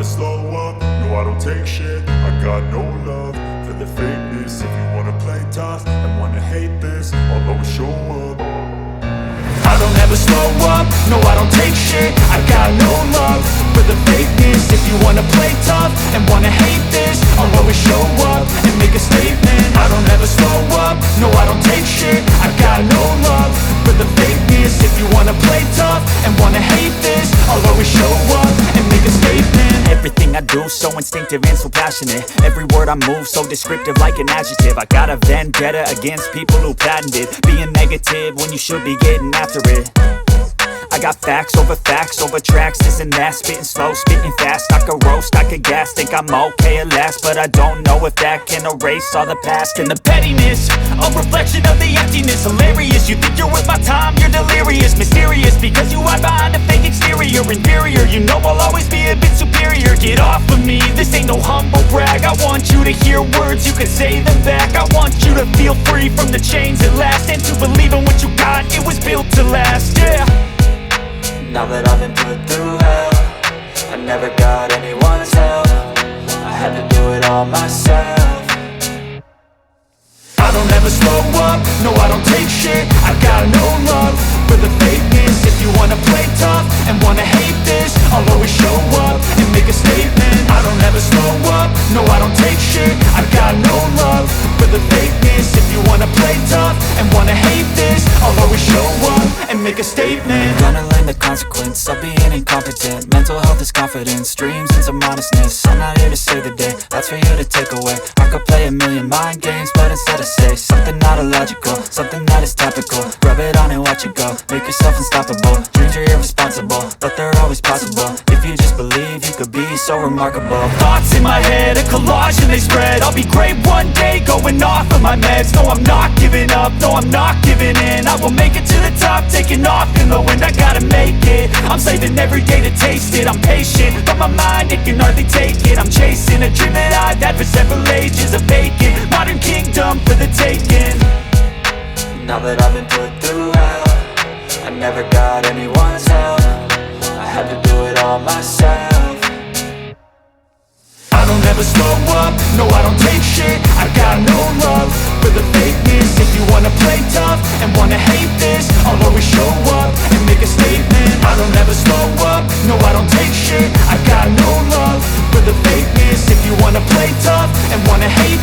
slow up, no I don't take shit. I got no love for the fakeness. If you wanna play tough and wanna hate this, I'll always show up. I don't ever slow up, no I don't take shit. I got no love for the fakeness. If you wanna play tough and wanna hate this, I'll always show up and make a statement. I don't ever slow up, no I don't take shit. I got no love for the fakeness. If you wanna play tough and wanna hate this, I'll always show up and make a statement. Everything I do so instinctive and so passionate. Every word I move so descriptive like an adjective. I got a vendetta against people who patented being negative when you should be getting after it. I got facts over tracks, this and that. Spitting slow, spitting fast, I could roast, I could gas. Think I'm okay at last, but I don't know if that can erase all the past. And the pettiness, a reflection of the emptiness. Hilarious, you think you're worth my time, you're delirious. Mysterious, because you hide behind a fake exterior. Inferior, you know I'll always be a bit superior. Get off of me, this ain't no humble brag. I want you to hear words, you can say them back. I want you to feel free from the chains at last, and to believe in what you got, it was built to last, yeah. Now that I've been put through hell, I never got anyone's help. I had to do it all myself. I don't ever slow up, no I don't take shit. I got no love for the fakeness. If you wanna play tough and wanna hate this, I'll always show up and make a statement. I don't ever slow up, no I don't take shit. I got no love for the fakeness. If you wanna play tough and wanna hate this, I'll always show up and make a statement. Gonna learn the consequence of being incompetent. Mental health is confidence, dreams and some honestness. I'm not here to save the day, that's for you to take away. I could play a million mind games, but instead I say something not illogical, something that is topical. Rub it on and watch it go, make yourself unstoppable. Dreams are irresponsible, but they're always possible. If you just believe, you could be so remarkable. Thoughts in my head, a collage and they spread. I'll be great one day, going off of my meds. No, I'm not giving up, no, I'm not giving in. I will make it to the top, taking off in the wind. I gotta make it, I'm saving every day to taste it. I'm patient, but my mind, it can hardly take it. I'm chasing a dream that I've had for several ages. A vacant, modern kingdom for the taking. Now that I've been put through hell, I never got anyone's help. I had to do it all myself. I don't ever slow up, no I don't take shit. I got no love for the fakeness. If you wanna play tough and wanna hate this, I'll always show up and make a statement. I don't ever slow up, no I don't take shit. I got no love for the fakeness. If you wanna play tough and wanna hate